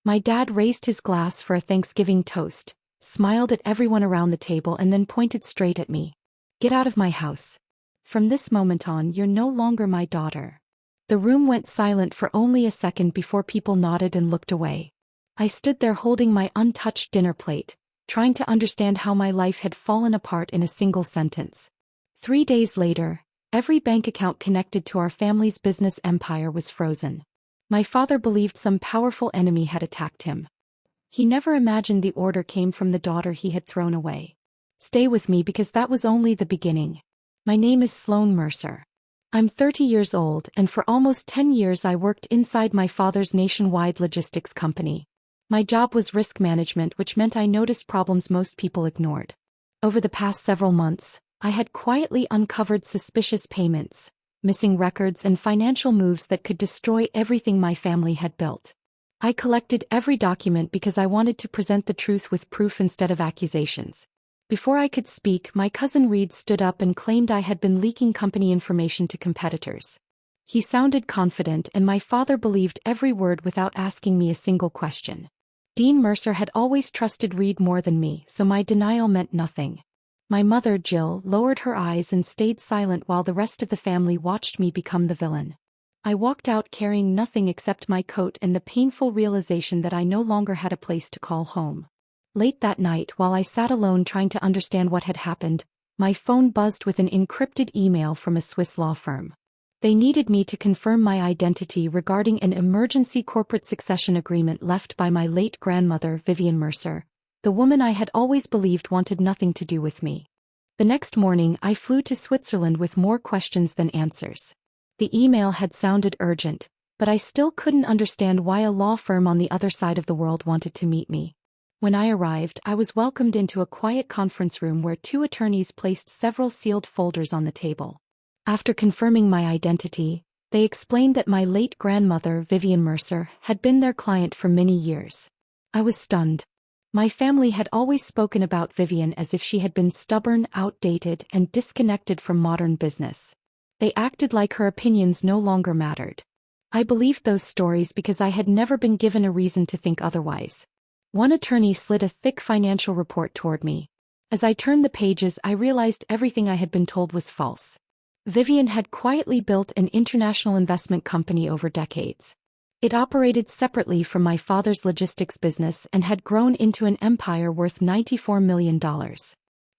My dad raised his glass for a Thanksgiving toast, smiled at everyone around the table and then pointed straight at me. "Get out of my house. From this moment on, you're no longer my daughter." The room went silent for only a second before people nodded and looked away. I stood there holding my untouched dinner plate, trying to understand how my life had fallen apart in a single sentence. 3 days later, every bank account connected to our family's business empire was frozen. My father believed some powerful enemy had attacked him. He never imagined the order came from the daughter he had thrown away. Stay with me because that was only the beginning. My name is Sloan Mercer. I'm 30 years old, and for almost 10 years I worked inside my father's nationwide logistics company. My job was risk management, which meant I noticed problems most people ignored. Over the past several months, I had quietly uncovered suspicious payments, missing records and financial moves that could destroy everything my family had built. I collected every document because I wanted to present the truth with proof instead of accusations. Before I could speak, my cousin Reed stood up and claimed I had been leaking company information to competitors. He sounded confident, and my father believed every word without asking me a single question. Dean Mercer had always trusted Reed more than me, so my denial meant nothing. My mother, Jill, lowered her eyes and stayed silent while the rest of the family watched me become the villain. I walked out carrying nothing except my coat and the painful realization that I no longer had a place to call home. Late that night, while I sat alone trying to understand what had happened, my phone buzzed with an encrypted email from a Swiss law firm. They needed me to confirm my identity regarding an emergency corporate succession agreement left by my late grandmother, Vivian Mercer, the woman I had always believed wanted nothing to do with me. The next morning, I flew to Switzerland with more questions than answers. The email had sounded urgent, but I still couldn't understand why a law firm on the other side of the world wanted to meet me. When I arrived, I was welcomed into a quiet conference room where 2 attorneys placed several sealed folders on the table. After confirming my identity, they explained that my late grandmother, Vivian Mercer, had been their client for many years. I was stunned. My family had always spoken about Vivian as if she had been stubborn, outdated, and disconnected from modern business. They acted like her opinions no longer mattered. I believed those stories because I had never been given a reason to think otherwise. One attorney slid a thick financial report toward me. As I turned the pages, I realized everything I had been told was false. Vivian had quietly built an international investment company over decades. It operated separately from my father's logistics business and had grown into an empire worth $94 million.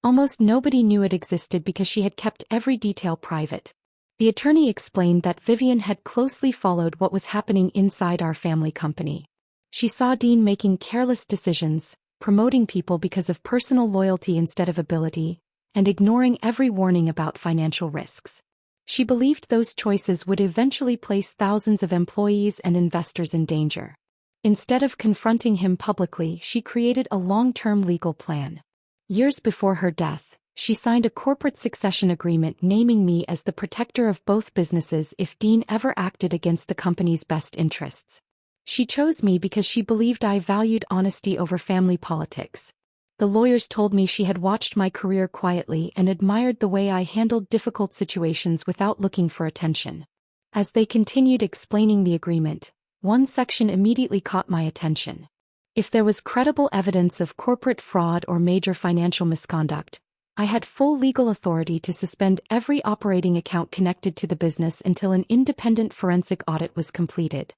Almost nobody knew it existed because she had kept every detail private. The attorney explained that Vivian had closely followed what was happening inside our family company. She saw Dean making careless decisions, promoting people because of personal loyalty instead of ability, and ignoring every warning about financial risks. She believed those choices would eventually place thousands of employees and investors in danger. Instead of confronting him publicly, she created a long-term legal plan. Years before her death, she signed a corporate succession agreement naming me as the protector of both businesses if Dean ever acted against the company's best interests. She chose me because she believed I valued honesty over family politics. The lawyers told me she had watched my career quietly and admired the way I handled difficult situations without looking for attention. As they continued explaining the agreement, one section immediately caught my attention. If there was credible evidence of corporate fraud or major financial misconduct, I had full legal authority to suspend every operating account connected to the business until an independent forensic audit was completed.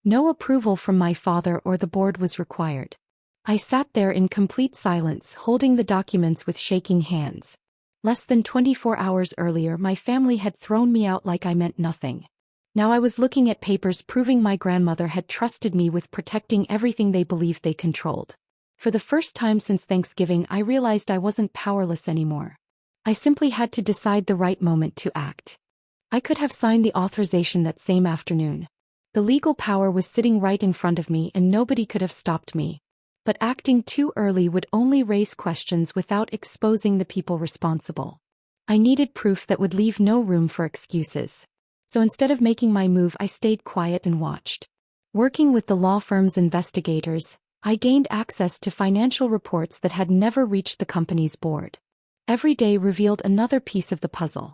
No approval from my father or the board was required. I sat there in complete silence, holding the documents with shaking hands. Less than 24 hours earlier, my family had thrown me out like I meant nothing. Now I was looking at papers proving my grandmother had trusted me with protecting everything they believed they controlled. For the first time since Thanksgiving, I realized I wasn't powerless anymore. I simply had to decide the right moment to act. I could have signed the authorization that same afternoon. The legal power was sitting right in front of me and nobody could have stopped me. But acting too early would only raise questions without exposing the people responsible. I needed proof that would leave no room for excuses. So instead of making my move, I stayed quiet and watched. Working with the law firm's investigators, I gained access to financial reports that had never reached the company's board. Every day revealed another piece of the puzzle.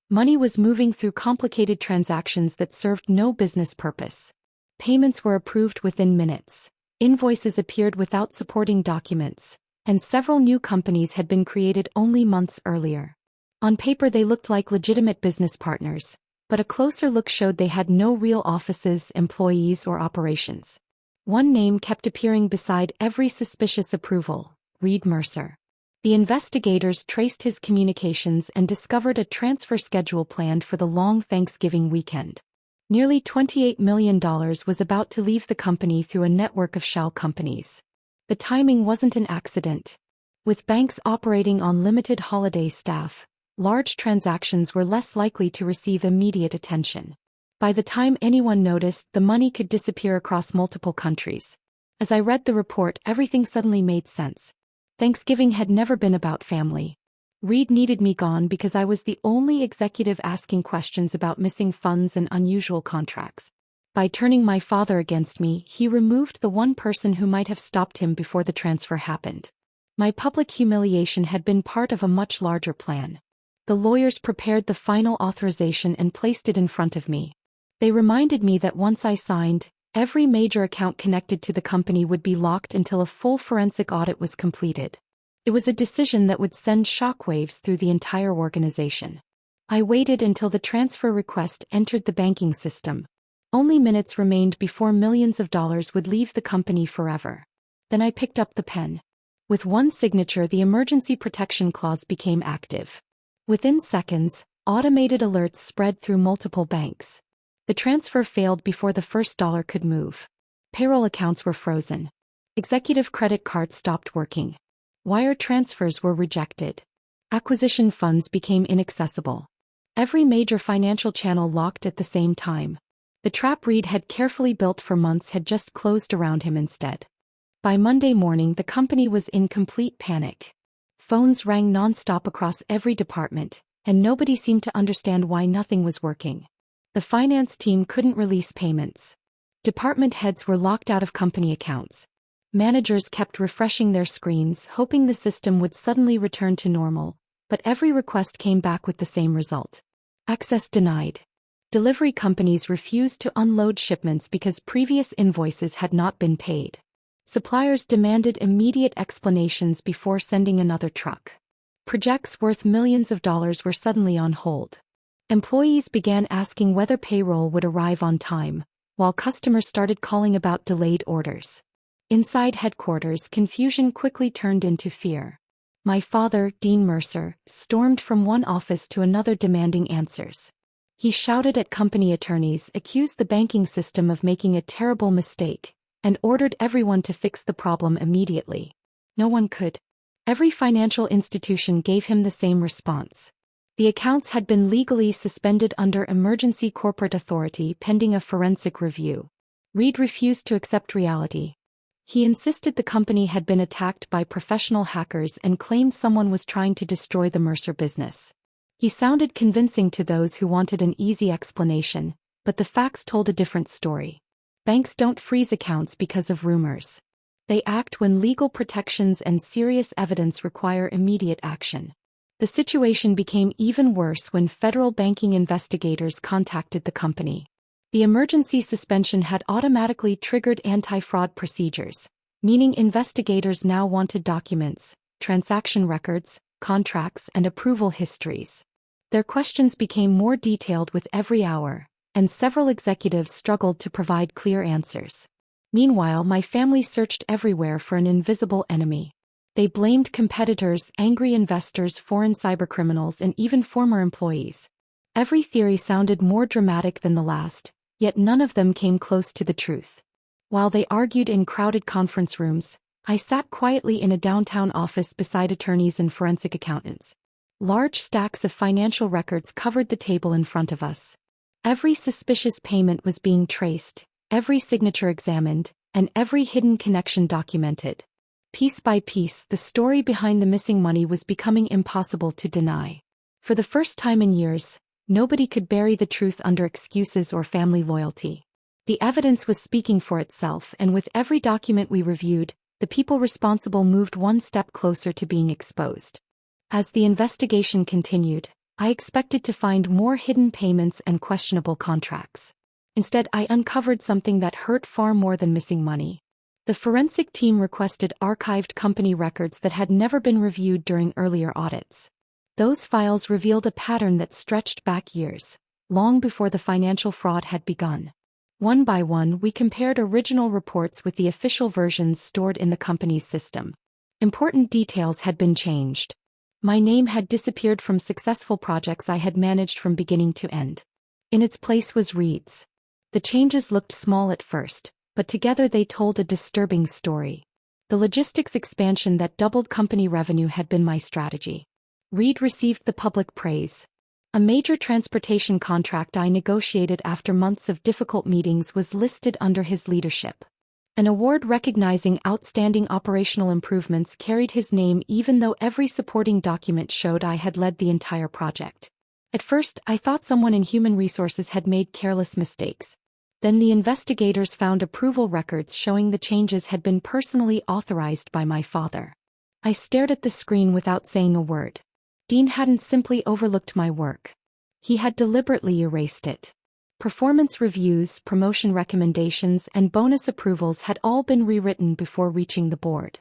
Money was moving through complicated transactions that served no business purpose. Payments were approved within minutes, Invoices appeared without supporting documents, and several new companies had been created only months earlier. On paper they looked like legitimate business partners, but a closer look showed they had no real offices, employees, or operations. One name kept appearing beside every suspicious approval: Reed Mercer. The investigators traced his communications and discovered a transfer schedule planned for the long Thanksgiving weekend. Nearly $28 million was about to leave the company through a network of shell companies. The timing wasn't an accident. With banks operating on limited holiday staff, large transactions were less likely to receive immediate attention. By the time anyone noticed, the money could disappear across multiple countries. As I read the report, everything suddenly made sense. Thanksgiving had never been about family. Reed needed me gone because I was the only executive asking questions about missing funds and unusual contracts. By turning my father against me, he removed the one person who might have stopped him before the transfer happened. My public humiliation had been part of a much larger plan. The lawyers prepared the final authorization and placed it in front of me. They reminded me that once I signed, every major account connected to the company would be locked until a full forensic audit was completed. It was a decision that would send shockwaves through the entire organization. I waited until the transfer request entered the banking system. Only minutes remained before millions of dollars would leave the company forever. Then I picked up the pen. With one signature, the emergency protection clause became active. Within seconds, automated alerts spread through multiple banks. The transfer failed before the first dollar could move. Payroll accounts were frozen. Executive credit cards stopped working. Wire transfers were rejected. Acquisition funds became inaccessible. Every major financial channel locked at the same time. The trap Reed had carefully built for months had just closed around him instead. By Monday morning, the company was in complete panic. Phones rang non-stop across every department, and nobody seemed to understand why nothing was working. The finance team couldn't release payments. Department heads were locked out of company accounts. Managers kept refreshing their screens, hoping the system would suddenly return to normal, but every request came back with the same result. Access denied. Delivery companies refused to unload shipments because previous invoices had not been paid. Suppliers demanded immediate explanations before sending another truck. Projects worth millions of dollars were suddenly on hold. Employees began asking whether payroll would arrive on time, while customers started calling about delayed orders. Inside headquarters, confusion quickly turned into fear. My father, Dean Mercer, stormed from one office to another demanding answers. He shouted at company attorneys, accused the banking system of making a terrible mistake, and ordered everyone to fix the problem immediately. No one could. Every financial institution gave him the same response. The accounts had been legally suspended under emergency corporate authority pending a forensic review. Reed refused to accept reality. He insisted the company had been attacked by professional hackers and claimed someone was trying to destroy the Mercer business. He sounded convincing to those who wanted an easy explanation, but the facts told a different story. Banks don't freeze accounts because of rumors. They act when legal protections and serious evidence require immediate action. The situation became even worse when federal banking investigators contacted the company. The emergency suspension had automatically triggered anti-fraud procedures, meaning investigators now wanted documents, transaction records, contracts, and approval histories. Their questions became more detailed with every hour, and several executives struggled to provide clear answers. Meanwhile, my family searched everywhere for an invisible enemy. They blamed competitors, angry investors, foreign cybercriminals, and even former employees. Every theory sounded more dramatic than the last, yet none of them came close to the truth. While they argued in crowded conference rooms, I sat quietly in a downtown office beside attorneys and forensic accountants. Large stacks of financial records covered the table in front of us. Every suspicious payment was being traced, every signature examined, and every hidden connection documented. Piece by piece, the story behind the missing money was becoming impossible to deny. For the first time in years, nobody could bury the truth under excuses or family loyalty. The evidence was speaking for itself, and with every document we reviewed, the people responsible moved one step closer to being exposed. As the investigation continued, I expected to find more hidden payments and questionable contracts. Instead, I uncovered something that hurt far more than missing money. The forensic team requested archived company records that had never been reviewed during earlier audits. Those files revealed a pattern that stretched back years, long before the financial fraud had begun. One by one, we compared original reports with the official versions stored in the company's system. Important details had been changed. My name had disappeared from successful projects I had managed from beginning to end. In its place was Reed's. The changes looked small at first, but together they told a disturbing story. The logistics expansion that doubled company revenue had been my strategy. Reed received the public praise. A major transportation contract I negotiated after months of difficult meetings was listed under his leadership. An award recognizing outstanding operational improvements carried his name even though every supporting document showed I had led the entire project. At first, I thought someone in human resources had made careless mistakes. Then the investigators found approval records showing the changes had been personally authorized by my father. I stared at the screen without saying a word. Dean hadn't simply overlooked my work. He had deliberately erased it. Performance reviews, promotion recommendations, and bonus approvals had all been rewritten before reaching the board.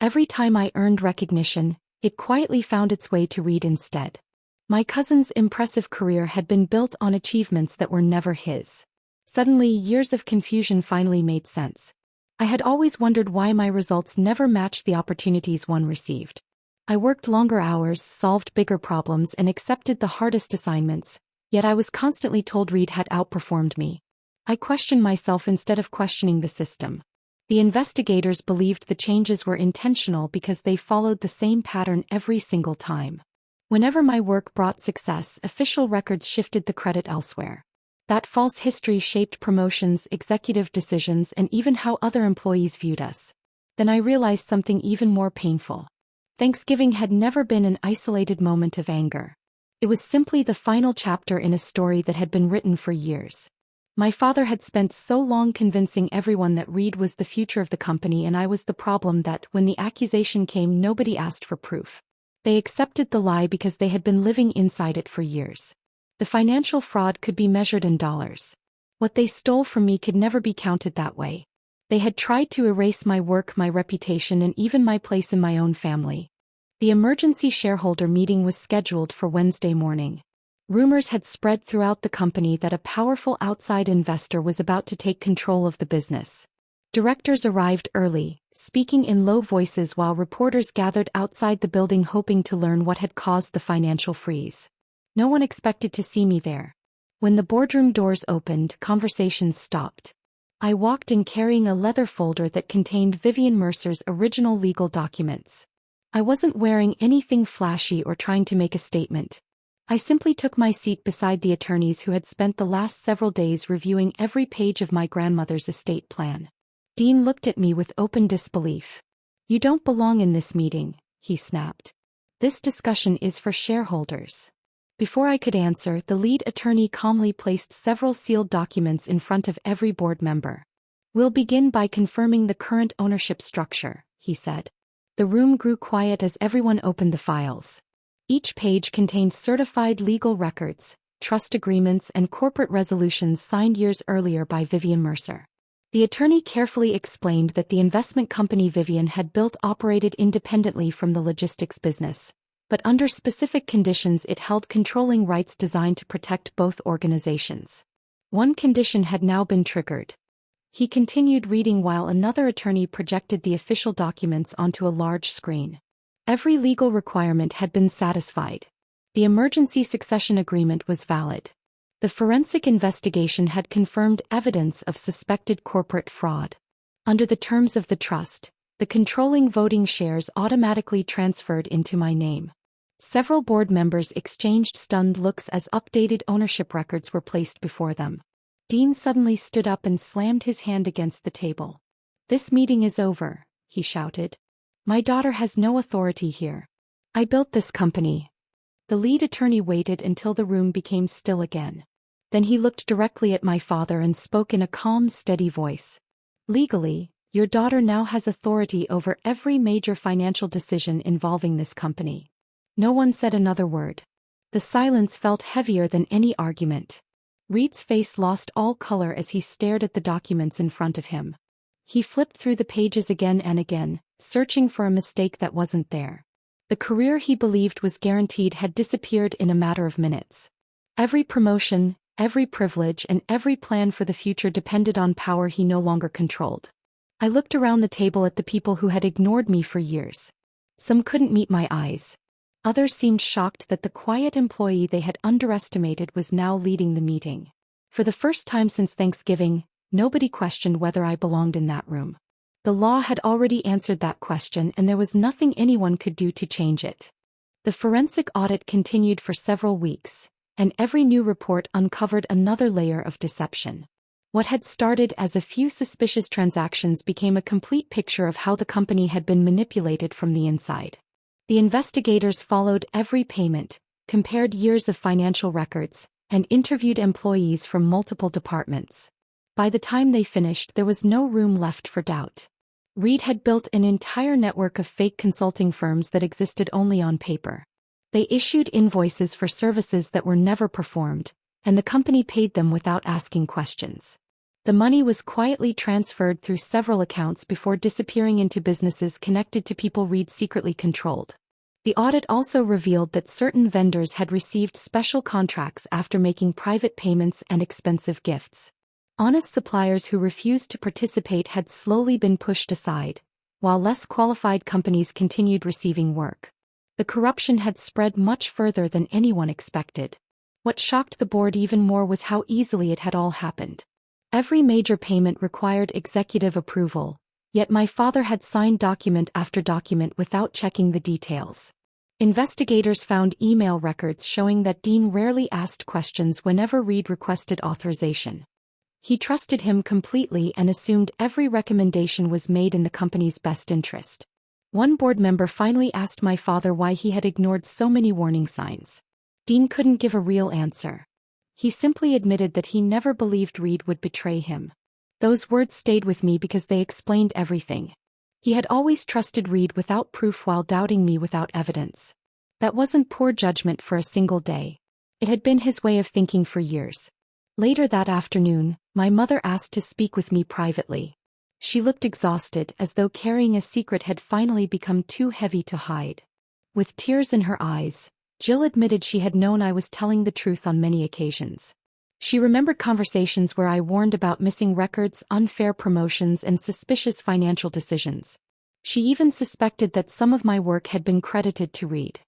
Every time I earned recognition, it quietly found its way to Reed instead. My cousin's impressive career had been built on achievements that were never his. Suddenly, years of confusion finally made sense. I had always wondered why my results never matched the opportunities one received. I worked longer hours, solved bigger problems, and accepted the hardest assignments, yet I was constantly told Reed had outperformed me. I questioned myself instead of questioning the system. The investigators believed the changes were intentional because they followed the same pattern every single time. Whenever my work brought success, official records shifted the credit elsewhere. That false history shaped promotions, executive decisions, and even how other employees viewed us. Then I realized something even more painful. Thanksgiving had never been an isolated moment of anger. It was simply the final chapter in a story that had been written for years. My father had spent so long convincing everyone that Reed was the future of the company and I was the problem that, when the accusation came, nobody asked for proof. They accepted the lie because they had been living inside it for years. The financial fraud could be measured in dollars. What they stole from me could never be counted that way. They had tried to erase my work, my reputation, and even my place in my own family. The emergency shareholder meeting was scheduled for Wednesday morning. Rumors had spread throughout the company that a powerful outside investor was about to take control of the business. Directors arrived early, speaking in low voices while reporters gathered outside the building hoping to learn what had caused the financial freeze. No one expected to see me there. When the boardroom doors opened, conversations stopped. I walked in carrying a leather folder that contained Vivian Mercer's original legal documents. I wasn't wearing anything flashy or trying to make a statement. I simply took my seat beside the attorneys who had spent the last several days reviewing every page of my grandmother's estate plan. Dean looked at me with open disbelief. "You don't belong in this meeting," he snapped. "This discussion is for shareholders." Before I could answer, the lead attorney calmly placed several sealed documents in front of every board member. "We'll begin by confirming the current ownership structure," he said. The room grew quiet as everyone opened the files. Each page contained certified legal records, trust agreements, and corporate resolutions signed years earlier by Vivian Mercer. The attorney carefully explained that the investment company Vivian had built operated independently from the logistics business, but under specific conditions it held controlling rights designed to protect both organizations. One condition had now been triggered. He continued reading while another attorney projected the official documents onto a large screen. Every legal requirement had been satisfied. The emergency succession agreement was valid. The forensic investigation had confirmed evidence of suspected corporate fraud. Under the terms of the trust, the controlling voting shares automatically transferred into my name. Several board members exchanged stunned looks as updated ownership records were placed before them. Dean suddenly stood up and slammed his hand against the table. "This meeting is over," he shouted. "My daughter has no authority here. I built this company." The lead attorney waited until the room became still again. Then he looked directly at my father and spoke in a calm, steady voice. "Legally, your daughter now has authority over every major financial decision involving this company." No one said another word. The silence felt heavier than any argument. Reed's face lost all color as he stared at the documents in front of him. He flipped through the pages again and again, searching for a mistake that wasn't there. The career he believed was guaranteed had disappeared in a matter of minutes. Every promotion, every privilege, and every plan for the future depended on power he no longer controlled. I looked around the table at the people who had ignored me for years. Some couldn't meet my eyes. Others seemed shocked that the quiet employee they had underestimated was now leading the meeting. For the first time since Thanksgiving, nobody questioned whether I belonged in that room. The law had already answered that question, and there was nothing anyone could do to change it. The forensic audit continued for several weeks, and every new report uncovered another layer of deception. What had started as a few suspicious transactions became a complete picture of how the company had been manipulated from the inside. The investigators followed every payment, compared years of financial records, and interviewed employees from multiple departments. By the time they finished, there was no room left for doubt. Reed had built an entire network of fake consulting firms that existed only on paper. They issued invoices for services that were never performed, and the company paid them without asking questions. The money was quietly transferred through several accounts before disappearing into businesses connected to people Reed secretly controlled. The audit also revealed that certain vendors had received special contracts after making private payments and expensive gifts. Honest suppliers who refused to participate had slowly been pushed aside, while less qualified companies continued receiving work. The corruption had spread much further than anyone expected. What shocked the board even more was how easily it had all happened. Every major payment required executive approval, yet my father had signed document after document without checking the details. Investigators found email records showing that Dean rarely asked questions whenever Reed requested authorization. He trusted him completely and assumed every recommendation was made in the company's best interest. One board member finally asked my father why he had ignored so many warning signs. Dean couldn't give a real answer. He simply admitted that he never believed Reed would betray him. Those words stayed with me because they explained everything. He had always trusted Reed without proof while doubting me without evidence. That wasn't poor judgment for a single day. It had been his way of thinking for years. Later that afternoon, my mother asked to speak with me privately. She looked exhausted, as though carrying a secret had finally become too heavy to hide. With tears in her eyes, Jill admitted she had known I was telling the truth on many occasions. She remembered conversations where I warned about missing records, unfair promotions, and suspicious financial decisions. She even suspected that some of my work had been credited to Reed.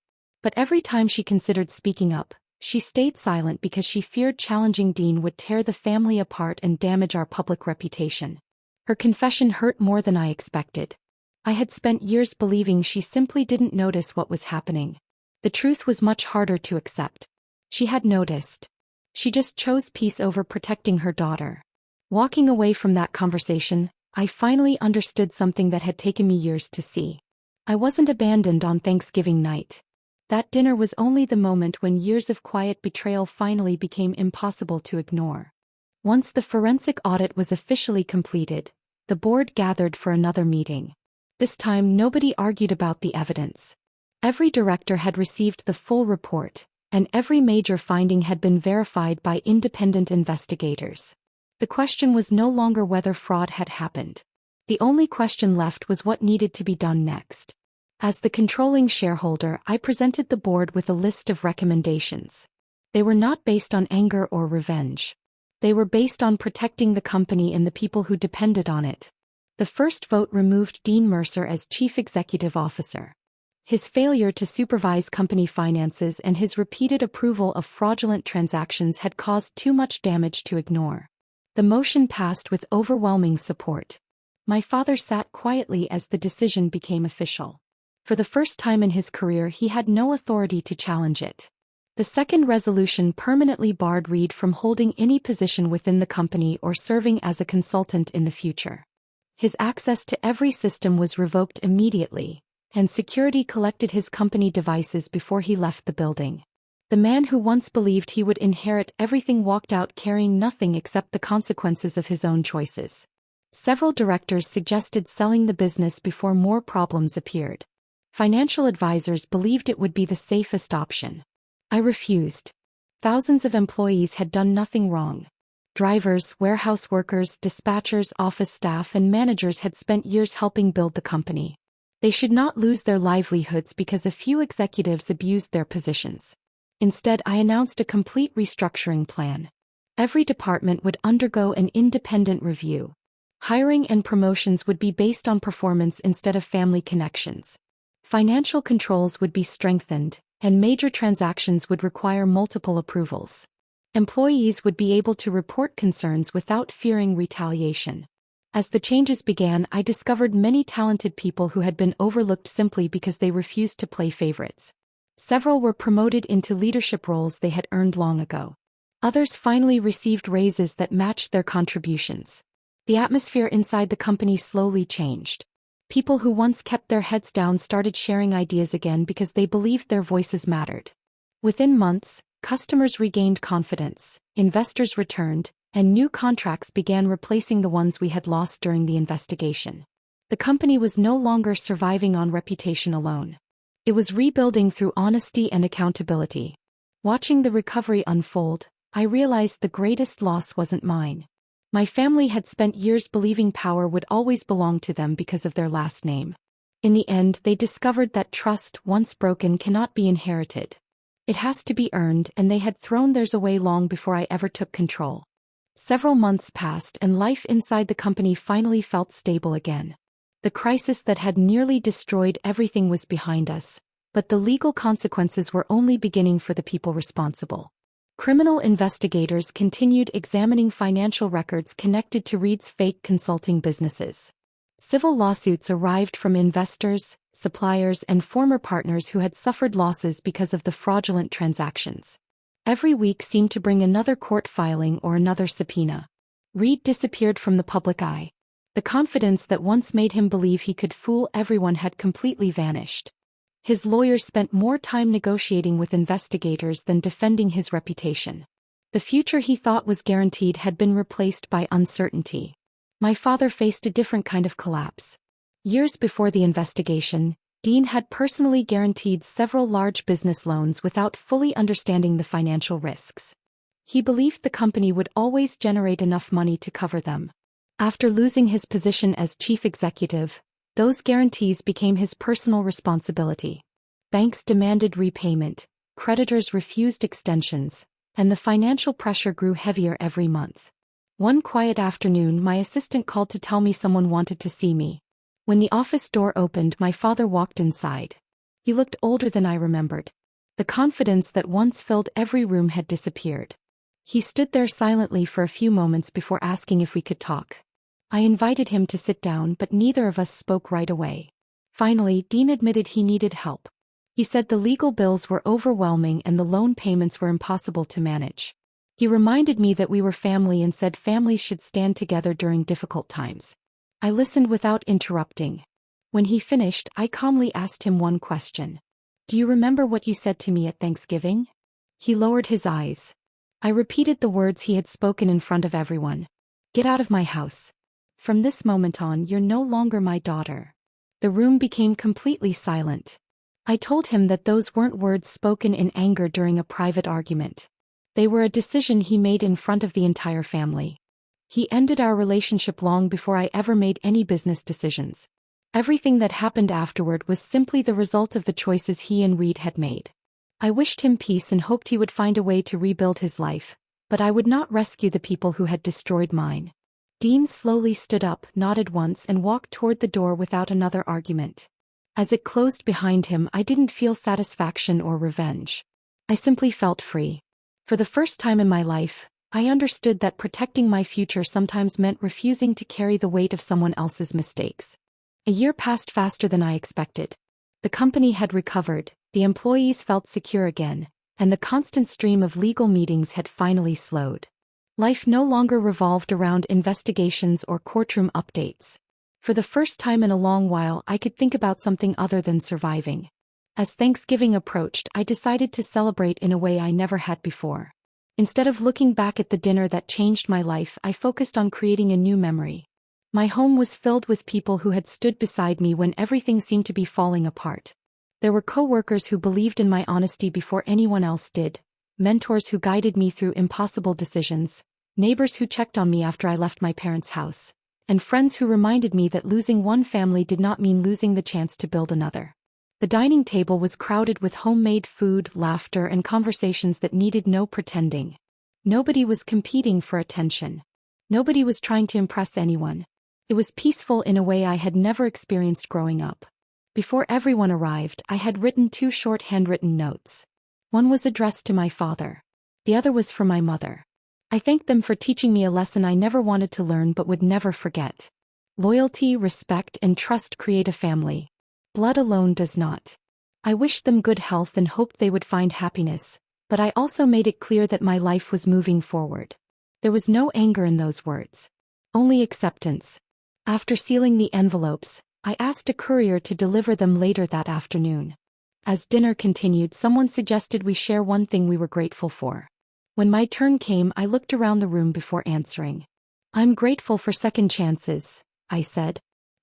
But every time she considered speaking up, she stayed silent because she feared challenging Dean would tear the family apart and damage our public reputation. Her confession hurt more than I expected. I had spent years believing she simply didn't notice what was happening. The truth was much harder to accept. She had noticed. She just chose peace over protecting her daughter. Walking away from that conversation, I finally understood something that had taken me years to see. I wasn't abandoned on Thanksgiving night. That dinner was only the moment when years of quiet betrayal finally became impossible to ignore. Once the forensic audit was officially completed, the board gathered for another meeting. This time nobody argued about the evidence. Every director had received the full report, and every major finding had been verified by independent investigators. The question was no longer whether fraud had happened. The only question left was what needed to be done next. As the controlling shareholder, I presented the board with a list of recommendations. They were not based on anger or revenge. They were based on protecting the company and the people who depended on it. The first vote removed Dean Mercer as Chief Executive Officer. His failure to supervise company finances and his repeated approval of fraudulent transactions had caused too much damage to ignore. The motion passed with overwhelming support. My father sat quietly as the decision became official. For the first time in his career, he had no authority to challenge it. The second resolution permanently barred Reed from holding any position within the company or serving as a consultant in the future. His access to every system was revoked immediately, and security collected his company devices before he left the building. The man who once believed he would inherit everything walked out carrying nothing except the consequences of his own choices. Several directors suggested selling the business before more problems appeared. Financial advisors believed it would be the safest option. I refused. Thousands of employees had done nothing wrong. Drivers, warehouse workers, dispatchers, office staff, and managers had spent years helping build the company. They should not lose their livelihoods because a few executives abused their positions. Instead, I announced a complete restructuring plan. Every department would undergo an independent review. Hiring and promotions would be based on performance instead of family connections. Financial controls would be strengthened, and major transactions would require multiple approvals. Employees would be able to report concerns without fearing retaliation. As the changes began, I discovered many talented people who had been overlooked simply because they refused to play favorites. Several were promoted into leadership roles they had earned long ago. Others finally received raises that matched their contributions. The atmosphere inside the company slowly changed. People who once kept their heads down started sharing ideas again because they believed their voices mattered. Within months, customers regained confidence, investors returned, and new contracts began replacing the ones we had lost during the investigation. The company was no longer surviving on reputation alone. It was rebuilding through honesty and accountability. Watching the recovery unfold, I realized the greatest loss wasn't mine. My family had spent years believing power would always belong to them because of their last name. In the end, they discovered that trust, once broken, cannot be inherited. It has to be earned, and they had thrown theirs away long before I ever took control. Several months passed and life inside the company finally felt stable again. The crisis that had nearly destroyed everything was behind us, but the legal consequences were only beginning for the people responsible. Criminal investigators continued examining financial records connected to Reed's fake consulting businesses. Civil lawsuits arrived from investors, suppliers, and former partners who had suffered losses because of the fraudulent transactions. Every week seemed to bring another court filing or another subpoena. Reed disappeared from the public eye. The confidence that once made him believe he could fool everyone had completely vanished. His lawyers spent more time negotiating with investigators than defending his reputation. The future he thought was guaranteed had been replaced by uncertainty. My father faced a different kind of collapse. Years before the investigation, Dean had personally guaranteed several large business loans without fully understanding the financial risks. He believed the company would always generate enough money to cover them. After losing his position as chief executive, those guarantees became his personal responsibility. Banks demanded repayment, creditors refused extensions, and the financial pressure grew heavier every month. One quiet afternoon, my assistant called to tell me someone wanted to see me. When the office door opened, my father walked inside. He looked older than I remembered. The confidence that once filled every room had disappeared. He stood there silently for a few moments before asking if we could talk. I invited him to sit down, but neither of us spoke right away. Finally, Dean admitted he needed help. He said the legal bills were overwhelming and the loan payments were impossible to manage. He reminded me that we were family and said families should stand together during difficult times. I listened without interrupting. When he finished, I calmly asked him one question. "Do you remember what you said to me at Thanksgiving?" He lowered his eyes. I repeated the words he had spoken in front of everyone. "Get out of my house. From this moment on, you're no longer my daughter." The room became completely silent. I told him that those weren't words spoken in anger during a private argument. They were a decision he made in front of the entire family. He ended our relationship long before I ever made any business decisions. Everything that happened afterward was simply the result of the choices he and Reed had made. I wished him peace and hoped he would find a way to rebuild his life, but I would not rescue the people who had destroyed mine. Dean slowly stood up, nodded once, and walked toward the door without another argument. As it closed behind him, I didn't feel satisfaction or revenge. I simply felt free. For the first time in my life, I understood that protecting my future sometimes meant refusing to carry the weight of someone else's mistakes. A year passed faster than I expected. The company had recovered, the employees felt secure again, and the constant stream of legal meetings had finally slowed. Life no longer revolved around investigations or courtroom updates. For the first time in a long while, I could think about something other than surviving. As Thanksgiving approached, I decided to celebrate in a way I never had before. Instead of looking back at the dinner that changed my life, I focused on creating a new memory. My home was filled with people who had stood beside me when everything seemed to be falling apart. There were co-workers who believed in my honesty before anyone else did, mentors who guided me through impossible decisions, neighbors who checked on me after I left my parents' house, and friends who reminded me that losing one family did not mean losing the chance to build another. The dining table was crowded with homemade food, laughter, and conversations that needed no pretending. Nobody was competing for attention. Nobody was trying to impress anyone. It was peaceful in a way I had never experienced growing up. Before everyone arrived, I had written 2 short handwritten notes. One was addressed to my father. The other was for my mother. I thanked them for teaching me a lesson I never wanted to learn but would never forget. Loyalty, respect, and trust create a family. Blood alone does not. I wished them good health and hoped they would find happiness, but I also made it clear that my life was moving forward. There was no anger in those words. Only acceptance. After sealing the envelopes, I asked a courier to deliver them later that afternoon. As dinner continued, someone suggested we share one thing we were grateful for. When my turn came, I looked around the room before answering. I'm grateful for second chances, I said.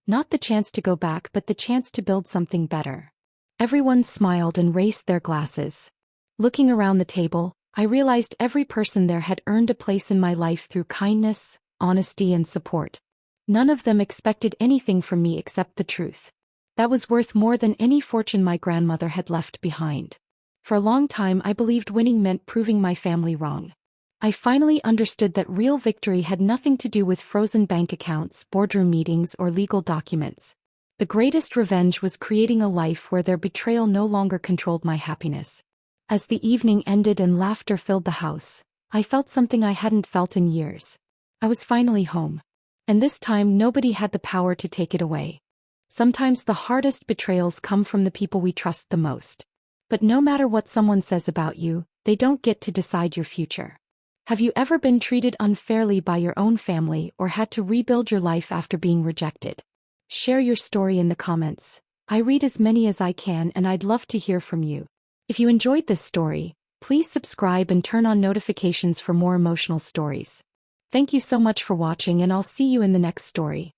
Not the chance to go back, but the chance to build something better. Everyone smiled and raised their glasses. Looking around the table, I realized every person there had earned a place in my life through kindness, honesty, and support. None of them expected anything from me except the truth. That was worth more than any fortune my grandmother had left behind. For a long time I believed winning meant proving my family wrong. I finally understood that real victory had nothing to do with frozen bank accounts, boardroom meetings, or legal documents. The greatest revenge was creating a life where their betrayal no longer controlled my happiness. As the evening ended and laughter filled the house, I felt something I hadn't felt in years. I was finally home. And this time nobody had the power to take it away. Sometimes the hardest betrayals come from the people we trust the most. But no matter what someone says about you, they don't get to decide your future. Have you ever been treated unfairly by your own family or had to rebuild your life after being rejected? Share your story in the comments. I read as many as I can and I'd love to hear from you. If you enjoyed this story, please subscribe and turn on notifications for more emotional stories. Thank you so much for watching and I'll see you in the next story.